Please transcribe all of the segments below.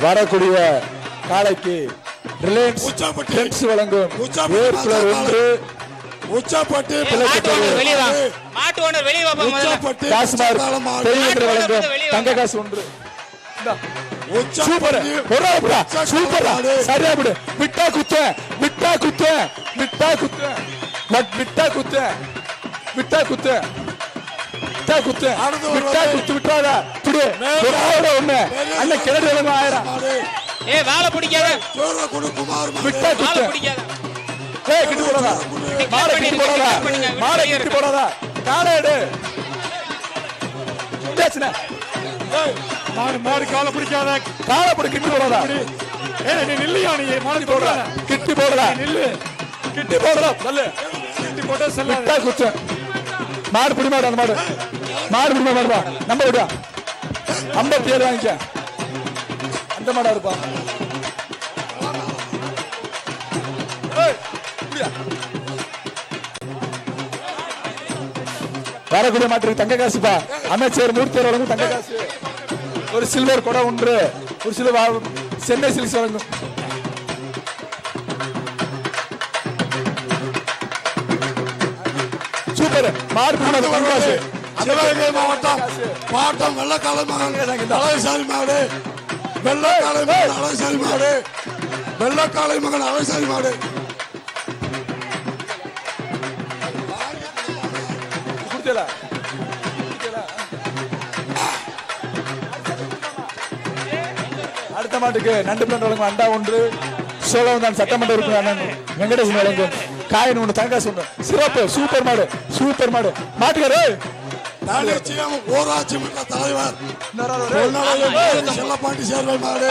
வரக்கூடிய காலைக்கு Reliance trends வழங்கும் ஏர்குலர் 1 உச்சாப்பட்டி மாட்டு ஓனர் வெளிய வா உச்சாப்பட்டி காசுமார் பெரியவர் வழங்கும் தங்க காசு 1 சூப்பர் ஒரேடா சூப்பர் சரியா விடு விட்டா குத்து விட்டா குத்து விட்டா குத்து விட்டா குத்து விட்டா குத்து விட்டா குத்து விட்டா குத்து விட்டாதா புடி ஒரு ஆளோட ஒண்ணு அண்ணா கிணறு வழங்கும் 1000 ஏய் வாளை பிடிக்காத சோர குடு குமார் விட்டா குத்து பிடிக்காத ஏய் கிட்டி போடாதா மாலை கிட்டி போடாதா மாலை கிட்டி போடாதா காலை எடு பேசுன ஏய் மாடு காலை பிடிக்காத காலை பிடி கிட்டி போடாதா ஏய் நீ நில்லையா நீ மாடு போடா கிட்டி போடா நில்லு கிட்டி போடா நல்ல கிட்டி போட்டா செல்லாத விட்டா குத்து மாடு பிடி மாடு அந்த மாடு மாடு பிடி மாடுப்பா நம்பர் விடா 57 வாங்கிக்க அந்த மாடா இருப்பா வரக்கூடிய மாட்டுக்கு தங்க காசுப்பா அமைச்சர் மூர்த்தியர் வழங்கும் தங்க காசு ஒரு சில்வர் கொடை 1 ஒரு சில்வர் சென்னை சில்க்ஸ் வழங்கும் சூப்பர் மாடு காசு சிவகங்கை மாவட்டம் பாட்டம் வெள்ளக்காலை மகன் அழகுசாமி மாடு வெள்ளக்காலை மகன் அழகுசாமி மாடு வெள்ளக்காலை மகன் அழகுசாமி மாடு அடுத்த மாட்டுக்கு நண்டு பிளண்ட் வழங்கும் அண்டா 1 சோழவந்தான் சட்டமன்ற உறுப்பினர் வெங்கடேசன் வழங்கும் காயின் 1 தங்காசு 1 சிறப்பு சூப்பர் மாடு மாட்டுக்காரு ஊராட்சி மன்ற தலைவர் செல்லப்பாண்டி சேர்வை மாடு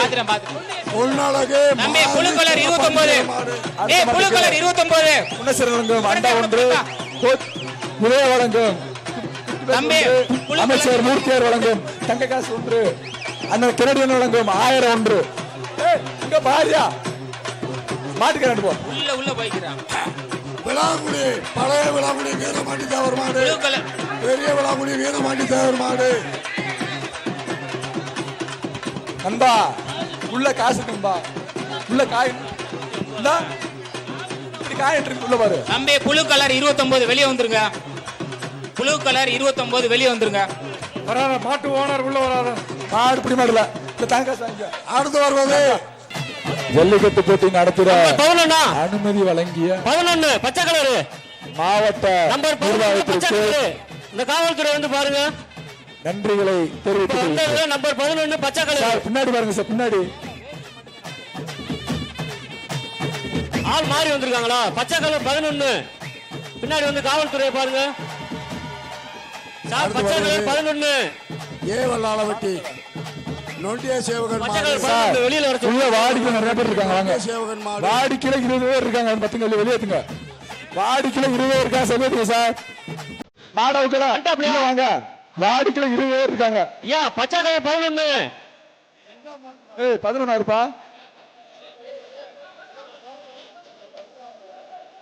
புழு கலர் 29 குணசேகரன் வழங்கும் அண்டா 1 உதய வழங்கும் அமைச்சர் மூர்த்தியார் வழங்கும் தங்க காசு 1 அண்ணன் கெனடியன் வழங்கும் 1000 1 இங்க பாரியா மாட்டுக்கு போ உள்ள போய்க்கிறான் விளாங்குடி பழைய விளாங்குடி வீரமாண்டி தேவர் மாடு பெரிய விளாங்குடி வீரமாண்டி தேவர் மாடு நண்பா உள்ள காசு நண்பா உள்ள காய் காய் உள்ள பாரு தம்பி புழு கலர் 29 வெளியே வந்துருங்க புழு கலர் 29 வெளியே வந்துருங்க வராத மாட்டு ஓனர் உள்ள வராத மாடு பிடி மாடல இந்த தங்க காசு வாங்க அடுத்து வருவது ஜல்லிக்கட்டு போட்டி நடத்துற 11 அனுமதி வழங்கிய 11 பச்சை கலரு மாவட்ட நிர்வாகத்திற்கு இந்த காவல்துறை வந்து பாருங்க நன்றிகளை தெரிவித்துக் நம்பர் 11 பச்சை கலர் பின்னாடி பாருங்க சார் பின்னாடி ஆள் மாறி வந்திருக்காங்களா பச்சை கலர் 11 பின்னாடி வந்து காவல்துறையை பாருங்க சார் பச்சை கலர் 11 வல்லாளவட்டி நொண்டிய சேவகன் வெளியில வர உள்ள வாடிக்கை நிறைய பேர் இருக்காங்க வாங்க சேவகன் மாடு வாடிக்கையில 20 பேர் இருக்காங்க பத்துங்க வெளியேத்துங்க வாடிக்கையில 20 பேர் இருக்கா சொல்லுங்க சார் மாடவுக்கல வாங்க வாடிக்கையில 20 பேர் இருக்காங்க ஏன் பச்சை கலர் 11 ஏய் 11 இருப்பா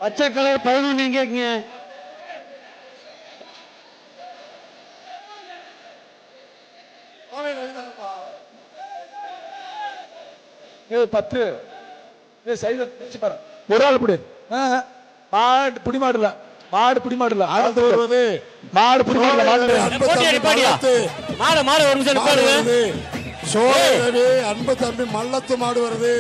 பச்சை கலர் 11 எங்க இருக்கீங்க ஏய் 10 ஏய் சைஸ் பாரு ஒரு ஆள் புடி மாடு புடி மாடுல அடுத்து வருவது மாடு புடி மாடுல போட்டி அடிப்பாடியா மாடு ஒரு நிமிஷம் நிப்பாடுங்க சோழரவி அன்பு தம்பி மல்லத்து மாடு வருது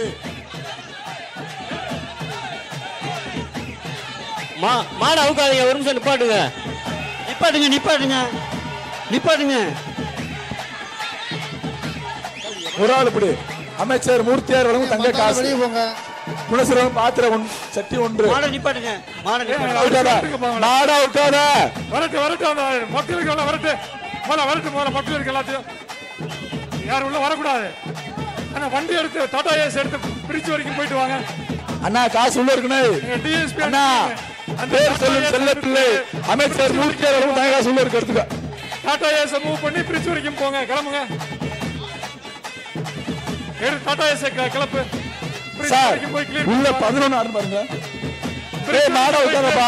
மாடு அவுக்காதீங்க ஒரு நிமிஷம் நிப்பாட்டுங்க ஒரு ஆள் புடி அமைச்சர் மூர்த்தியார் வழங்கும் தங்க காசு குணசேகரன் பாத்திரம் சட்டி 1 மாடு நிப்பாட்டுங்க மாடா உட்காத வரட்டு மக்களுக்கு வரட்டு மக்களுக்கு எல்லாத்தையும் யாரும் உள்ள வரக்கூடாது ஆனா வண்டி எடுத்து டாடா ஏஸ் எடுத்து பிரிட்ஜ் வரைக்கும் போயிட்டு வாங்க அண்ணா காசு உள்ள இருக்குன்னு டிஎஸ்பி அண்ணா பேர் சொல்லும் செல்ல பிள்ளை அமைச்சர் மூர்த்தியார் வழங்கும் தங்க காசு உள்ள இருக்கு எடுத்துக்க டாடா ஏஸ் மூவ் பண்ணி பிரிட்ஜ் வரைக்கும் போங்க கிளம்புங்க டாடா ஏஸ் கிளப்பு சார் உள்ள 11 ஆடு பாருங்க ஏய் மாடா உட்காரப்பா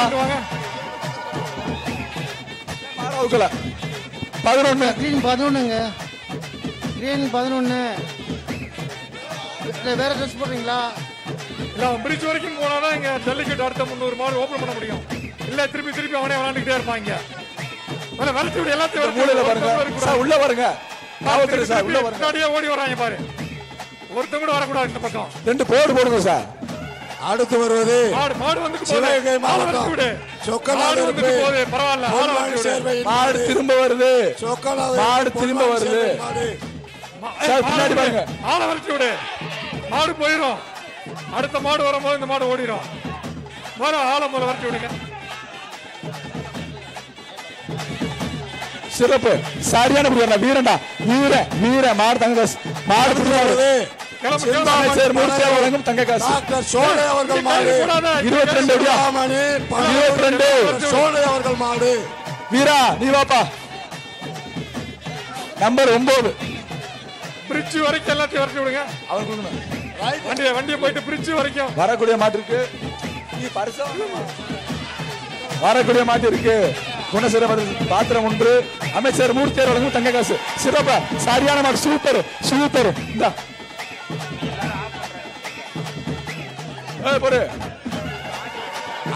மாடா உட்கார 11 கிரீன் 11ங்க கிரீன் 11 வேற ட்ரெஸ் போடுறீங்களா? இல்ல அவன் பிரிட்ஜ் வரைக்கும் போனாதான் இங்க ஜல்லிக்கட்டு அடுத்த 300 மாடு ஓபன் பண்ண முடியும். இல்ல திருப்பி அவனே விளையாண்டுக்கிட்டே இருப்பாங்க. வரச்சு விடு எல்லாத்தையும் மூலையில பாருங்க சார், உள்ள பாருங்க காவல்துறை சார், உள்ள பாருங்க. முன்னாடியே ஓடி வராங்க பாரு. ஒருத்தன் கூட வரக்கூடாது இந்த பக்கம். 2 போர்டு போடுங்க சார். அடுத்து வருவது மாடு வந்து சிவகங்கை மாவட்டம் சொக்கநாடு பரவாயில்ல. மாடு திரும்ப வருது, மாடு திரும்ப வருது சார். பின்னாடி பாருங்க, ஆளை வரைச்சு விடு. மாடு போயிடும். அடுத்த மாடு வரும்போது இந்த மாடு ஓடிடும். வர ஆளை முதல்ல வரைச்சு விடுங்க. சிறப்பு, சரியான வீரண்டா, வீர மாடு தங்க மாடு திரும்ப வருது. அமைச்சர் மூர்த்தி வழங்கும் தங்க காசு. டாக்டர் சோழை அவர்கள் மாடு 22 சோழை அவர்கள் மாடு. வீரா நீ வாப்பா. நம்பர் 9 பிரிட்ஜ் வரைக்கும் எல்லாத்தையும் வரச்சு விடுங்க. வண்டியை போயிட்டு பிரிட்ஜ் வரைக்கும் வரக்கூடிய மாட்டு இருக்கு. வரக்கூடிய மாட்டு இருக்கு. குணசிற பாத்திரம் 1. அமைச்சர் மூர்த்தி வழங்கும் தங்க காசு. சிறப்பா, சரியான மாடு, சூப்பர். இந்த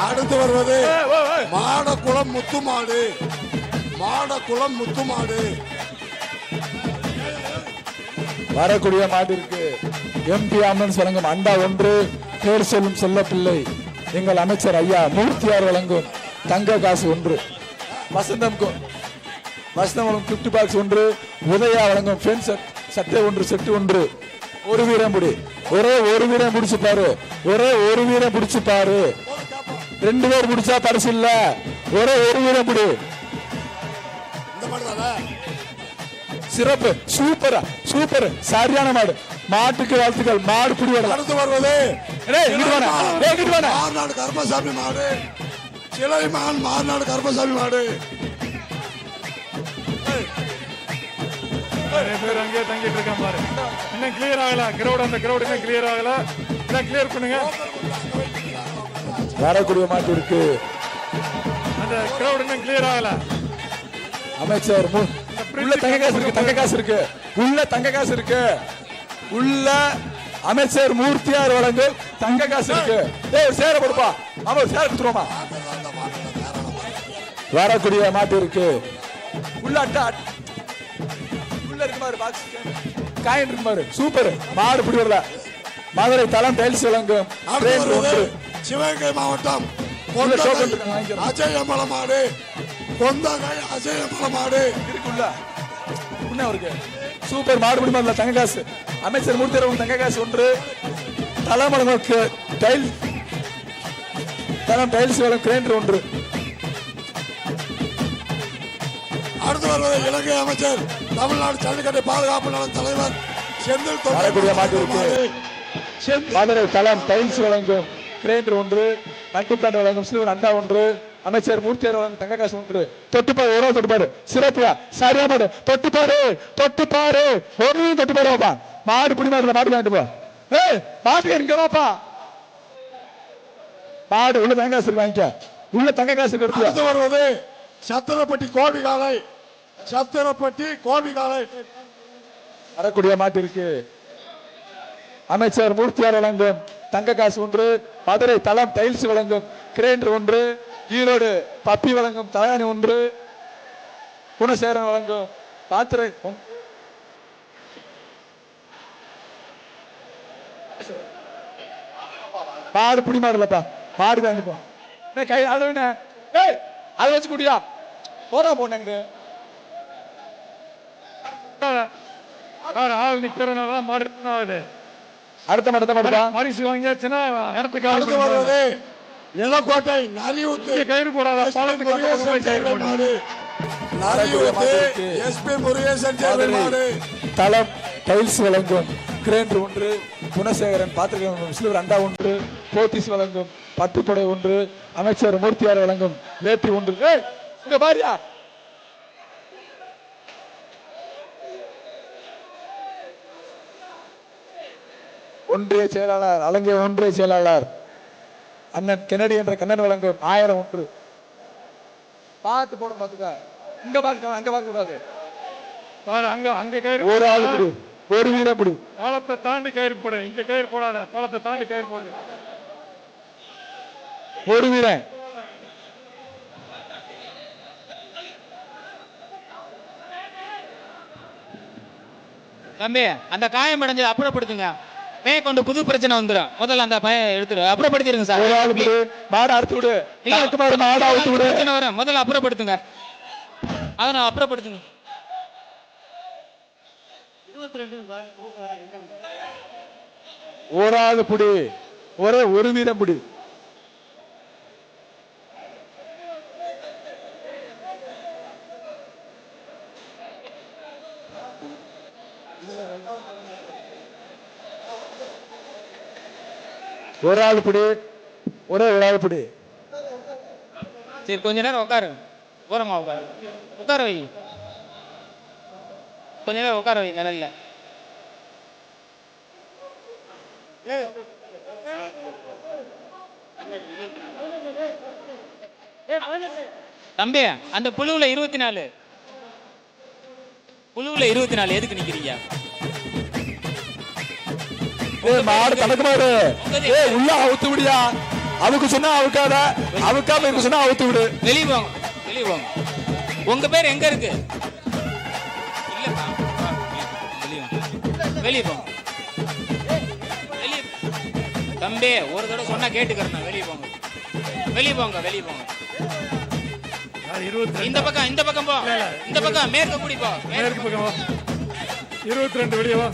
அடுத்து வருவது மாடக்குளம் முத்துமாடு. வரக்கூடிய மாடு இருக்கு. எம்பி ஆம்புலன்ஸ் வழங்கும் அண்டா 1. பேர் சொல்லும் செல்ல பிள்ளை எங்கள் அமைச்சர் ஐயா மூர்த்தியார் வழங்கும் தங்க காசு 1. வசந்தம் வழங்கும் கிஃப்ட் பாக்ஸ் 1. உதயா வழங்கும் ஃபேன் சட்டை 1 செட்டு 1. ஒரு வீரம் முடி, ஒரே ஒரு வீரம் முடிச்சு பாரு, 2 பேர் முடிச்சா பரிசு இல்ல, ஒரே ஒரு வீரம் முடி. சிறப்பு, சூப்பர் சரியான மாடு. மாட்டுக்கு வாழ்த்துக்கள். மாடு புடி வரலாம். அடுத்து வருவது மார்நாடு கருப்பசாமி மாடு. சிலைமான் மார்நாடு கருப்பசாமி மாடு. நிறைய பேர் அங்கேயே தங்கிட்டு இருக்கான் பாரு. இன்னும் கிளியர் ஆகல கிரௌட். அந்த கிரௌட் இன்னும் கிளியர் ஆகல. கிளியர் பண்ணுங்க. வரக்கூடிய மாட்டு இருக்கு. அந்த கிரௌட் இன்னும் கிளியர் ஆகல. அமைச்சர் உள்ள தங்க காசு இருக்கு. உள்ள அமைச்சர் மூர்த்தியார் வழங்கும் தங்க காசு இருக்கு. சேர கொடுப்பா. ஆமா, சேர கொடுத்துருவோமா. வரக்கூடிய மாட்டு இருக்கு. உள்ள இருக்கு பாரு, பாக்ஸ் காயின் இருக்கு பாரு. சூப்பர் மாடு புடி வரல. மதுரை தலம் டைல்ஸ் வழங்கும் சிவகங்கை மாவட்டம் அஜயமல மாடு. அஜயமல மாடு இருக்குல்ல இருக்கு. சூப்பர் மாடு புடி வரல. தங்க காசு அமைச்சர் மூர்த்தி தங்க காசு 1. தலைமலங்களுக்கு தலம் டைல்ஸ் வழங்கும் கிரைண்டர் 1. அடுத்து வருவது இலங்கை அமைச்சர் தமிழ்நாடு ஜல்லிக்கட்டு பாதுகாப்பு நல தலைவர் செந்தில் மதுரை தலம் டைல்ஸ் வழங்கும் கிரைண்டர் 1. நட்டுப்பாடு வழங்கும் சில்வர் அண்டா 1. அமைச்சர் மூர்த்தியார் வழங்கும் தங்க காசு 1. தொட்டுப்பாரு சிறப்பா, சரியா மாடு. தொட்டுப்பாரு ஒரு தொட்டுப்பாரு வாப்பா. மாடு புடி மாடு வாங்கிட்டு போ. மாட்டு இங்க வாப்பா. மாடு உள்ள தங்க காசு வாங்கிக்க. உள்ள தங்க காசு எடுத்து வருவது சத்திரப்பட்டி கோவிகாலை. வரக்கூடிய மாட்டு இருக்கு. அமைச்சர் மூர்த்தியார் வழங்கும் தங்க காசு 1. மதுரை தலம் டைல்ஸ் வழங்கும் கிரைண்டர் 1. ஈரோடு பப்பி வழங்கும் தலையாணி 1. குணசேகரன் வழங்கும் பாத்திரை. மாடு புடி மாடுலப்பா. மாடு வாங்கிப்போம். கை அதை வச்சு குடியா போறா போனங்க. ஆள் நிக்கிறனால மாடு ஆகுது. அடுத்த பரிசு வாங்கியாச்சுன்னா இடத்துக்கு வருவது இளக்கோட்டை நரியூத்து கயிறு போடாத எஸ்பி முருகேசன் தலம் டைல்ஸ் வழங்கும் கிரைண்டர் 1. குணசேகரன் பாத்திரம் சில்வர் அண்டா 1. போத்தீஸ் வழங்கும் பட்டுப்படை 1. அமைச்சர் மூர்த்தியார் வழங்கும் வேட்டி 1. இங்க பாரியா ஒன்றிய செயலாளர் அலங்கிய ஒன்றிய செயலாளர் அண்ணன் கென்னடி என்ற கண்ணன் வழங்கும் 1000 1. பார்த்து போட பாத்துக்க. இங்க பாக்க அங்க பாக்க கூடாது. அங்க அங்க ஒரு ஆளு ஒரு வீரன் புடி. பாலத்தை தாண்டி கயிறு போடு. இங்க கயிறு போடாத, பாலத்தை தாண்டி கயிறு போடு. ஒரு வீரன். தம்பி அந்த காயம் அடைஞ்சது அப்புறப்படுத்துங்க. மேற்கொண்டு புது பிரச்சனை வந்துடும். முதல்ல அந்த பையன் எடுத்துடு, அப்புறப்படுத்திடுங்க சார். ஒரு ஆள் புடி. மாடு அறுத்து விடு. மாடு அவுத்து விடு. பிரச்சனை வரும். முதல்ல அப்புறப்படுத்துங்க. அதை நான் அப்புறப்படுத்துங்க. ஒரு ஆள் புடி. ஒரு வீரன் புடி. ஒரு ஆள் புடி. ஒரு ஆள் புடி. சரி கொஞ்ச நேரம் உட்காரு. ஓரமா உட்காரு. உட்கார வை. கொஞ்ச நேரம் உட்கார வை நிழல்ல. தம்பி அந்த புழுவுல 24 எதுக்கு நிக்கிறீங்க? மாடு கணக்கு மாடு. உள்ள அவுத்து விடியா. அவுக்கு சொன்னா அவுக்காத, அவுக்காம இருக்கு சொன்னா அவுத்து விடு. வெளியே போங்க, வெளியே போங்க. உங்க பேர் எங்க இருக்கு? இல்லப்பா, வெளியே போங்க. வெளியே தம்பி ஒரு தடவை சொன்னா கேட்டுக்கிறேன். வெளியே போங்க, வெளியே போங்க, வெளியே போங்க. இந்த பக்கம், இந்த பக்கம் போ. இந்த பக்கம் மேற்கு கூடி போ. மேற்கு பக்கம் வா. 22 வெளியே வா.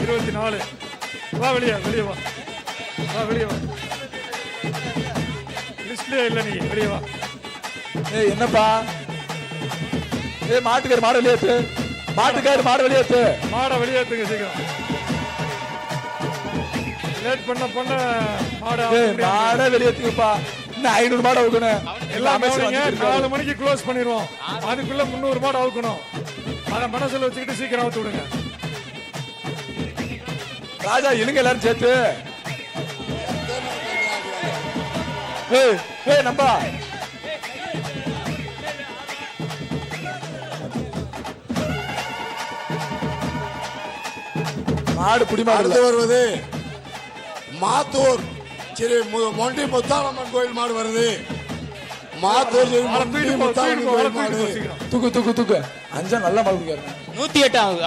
24 வா. வெளியே வா. வெளியே வா. லிஸ்ட்லயே இல்ல நீ. வெளியே வா. என்னப்பா? மாட்டுக்காரு மாடு வெளியேத்து. மாட்டுக்காரு மாடு வெளியேத்து. மாடை வெளியேத்துங்க சீக்கிரம். லேட் பண்ண மாடை வெளியேத்துங்கப்பா. இன்னும் 500 மாடு அவுக்கணும். எல்லாம் 4 மணிக்கு க்ளோஸ் பண்ணிடுவோம். அதுக்குள்ள 300 மாடு அவுக்கணும். அதை மனசுல வச்சுக்கிட்டு சீக்கிரம் அவுத்து விடுங்க. ராஜா இழுங்க எல்லாரும் சேர்த்து. நம்பா மாடு புடிமாடு வருவது மாத்தூர் ஸ்ரீ மொண்டி முத்தாலம்மன் கோயில் மாடு வருது. மாத்தூர் மொண்டி முத்தாலம்மன் கோயில் மாடு. தூக்கு. அஞ்சா நல்ல மாடு இருக்காரு. 108 ஆகுது.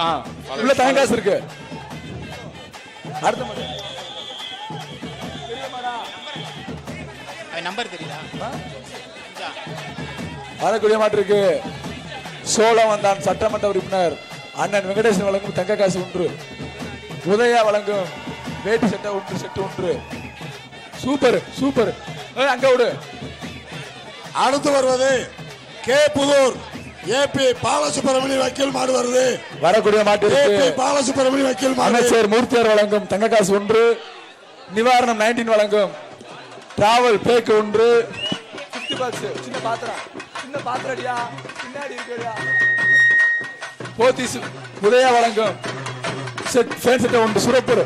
உள்ள தயங்காசு இருக்கு. அடுத்த மாடு நம்பர் தெரியுதா? வரக்கூடிய மாட்டு இருக்கு. சோழவந்தான் சட்டமன்ற உறுப்பினர் அண்ணன் வெங்கடேசன் வழங்கும் தங்க காசு 1. உதயா வழங்கும் வேட்டி செட்டு 1. சூப்பர். அங்க விடு. அடுத்து வருவது கே புதூர் ஏபி பாலசுப்ரமணிய வக்கீல் மாடு வருது. வரக்கூடிய மாட்டு ஏபி பாலசுப்ரமணிய வக்கீல் மாடு. அமைச்சர் மூர்த்தியார் வழங்கும் தங்க காசு 1. நிவாரணம் 19 வழங்கும் டிராவல் பேக் 1. சின்ன பாத்திரடியா பின்னாடி இருக்கடியா. போத்தீஸ் உதயா வழங்கும் செட் ஃபேன் செட் 1. சுரப்பூர்.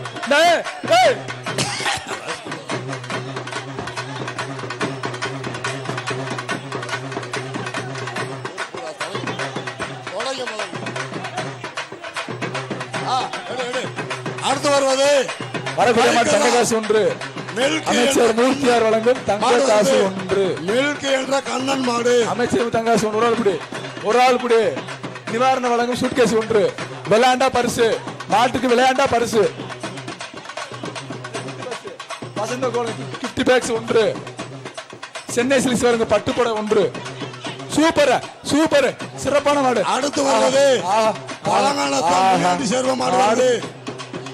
அடுத்து வருவது வரக்கூடிய மாட்டு தங்க காசு 1. அமைச்சர் மூர்த்தியார் வழங்கும் தங்க காசு 1. மில்க் என்ற கண்ணன் மாடு. அமைச்சர் தங்க காசு 1. ஒரு ஆள் புடி. நிவாரணம் வழங்கும் சூட்கேஸ் 1. விளையாண்டா பரிசு. மாட்டுக்கு விளையாண்டா பரிசு. வசந்த கோலம் 50 பேக்ஸ் 1. சென்னை சில்க்ஸ் வழங்கும் பட்டுப்படை 1. சூப்பர் சிறப்பான மாடு. அடுத்து வருவது பழங்காலத்தான் முனியாண்டி சேர்வ மாடு வருது.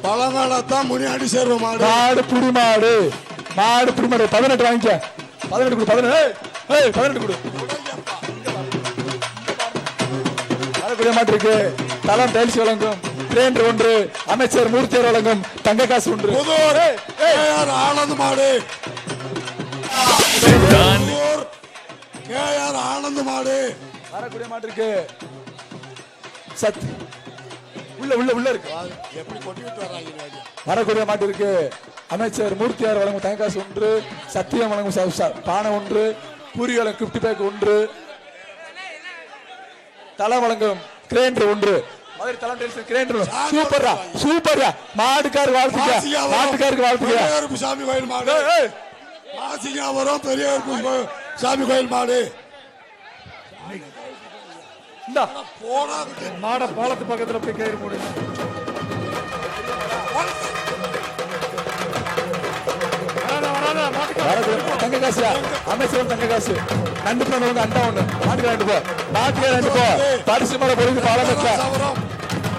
பழங்காலத்தான் முனியாண்டி சேர்வ மாடு. மாடு புடி மாடு. 18 வாங்கிக்க. 18 கொடு. 18 கொடு. வரக்கூடிய மாட்டு இருக்கு. தலம் டைல்ஸ் வழங்கும் கிரேண்டர் 1. அமைச்சர் மூர்த்தியார் வழங்கும் தங்க காசு 1. புதூர் ஆனந்த் மாடு. கேஆர் ஆனந்த் மாடு. வரக்கூடிய மாட்டு இருக்கு. சத் உள்ள இருக்கு. எப்படி கொட்டிட்டு வர்றாங்க. வரக்கூடிய மாட்டு இருக்கு. அமைச்சர் மூர்த்தியார் வழங்கும் தங்க காசு 1. சத்தியம் வழங்கும் பானை 1. பூரி வழங்கும் 50 பேக் 1. தலை வழங்கும் கிரேண்டர் 1. மதுரை தலம் கிரேண்டர் சூப்பர்ரா சூப்பர்ரா மாடுக்காரு வாழ்த்துக்க மாட்டுக்காருக்கு வாழ்த்துக்க பெரிய சாமி கோயில் மாடு மாசிகாபுரம் பெரிய சாமி கோயில் மாடு இந்தா போடா மாட பாலத்து பக்கத்துல போய் கயிறு போடுங்க. வராத மாட்டுக்கார தங்க காசு அமைச்சர் தங்க காசு நண்டு பண்ணவங்க அண்டா ஒண்ணு மாட்டுக்கார ரெண்டு போ மாட்டுக்கார ரெண்டு போ பரிசு மலை பொழுது பாலம் பெற்ற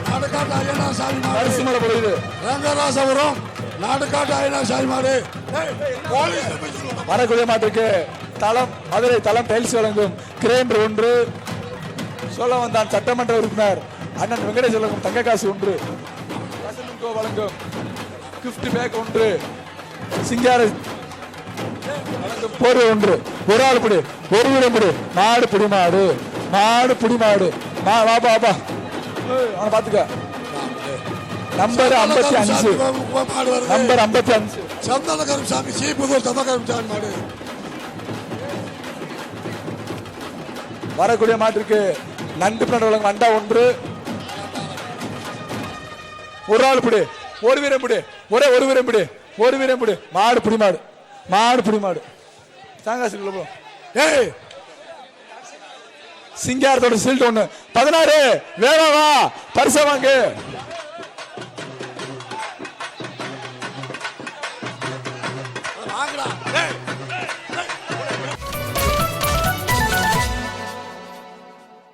நாடுகாட்டு ஐயனா சாமி மாடு பரிசு மலை பொழுது ரங்கராசபுரம் நாடுகாட்டு ஐயனா சாமி மாடு போலீஸ் வரக்கூடிய மாட்டுக்கு தளம் மதுரை தளம் டைல்ஸ் வழங்கும் கிரேண்டர் ஒன்று சொல்ல வந்தான் சட்டமன்ற உறுப்பினர் அண்ணன் வெங்கடேஷ் வழங்கும் தங்க காசு ஒன்று வழங்கும் கிஃப்ட் பேக் ஒன்று சிங்கார வழங்கும் போர்வை ஒன்று ஒரு ஆள் பிடி ஒரு வீரம் பிடி மாடு பிடி மாடு மாடு பிடி மாடு வாப்பா வாப்பா அவனை பாத்துக்க நம்பர் 55 மாடு வருது நம்பர் 55 சந்தனகரம் சாமி சீப்புதூர் சந்தனகரம் சாமி மாடு வரக்கூடிய மாட்டிற்கு நண்டு பின்னாடி அண்டா ஒன்று ஒரு ஆள் பிடி ஒரு வீரம் பிடி ஒரே ஒரு வீரம் பிடி ஒரு வீரம் பிடி மாடு பிடி மாடு மாடு பிடி மாடு தாங்காசு ஏய் சிங்காரத்தோட சீல்ட் ஒண்ணு 16 வேகா வா பரிசை வாங்கு வாங்கடா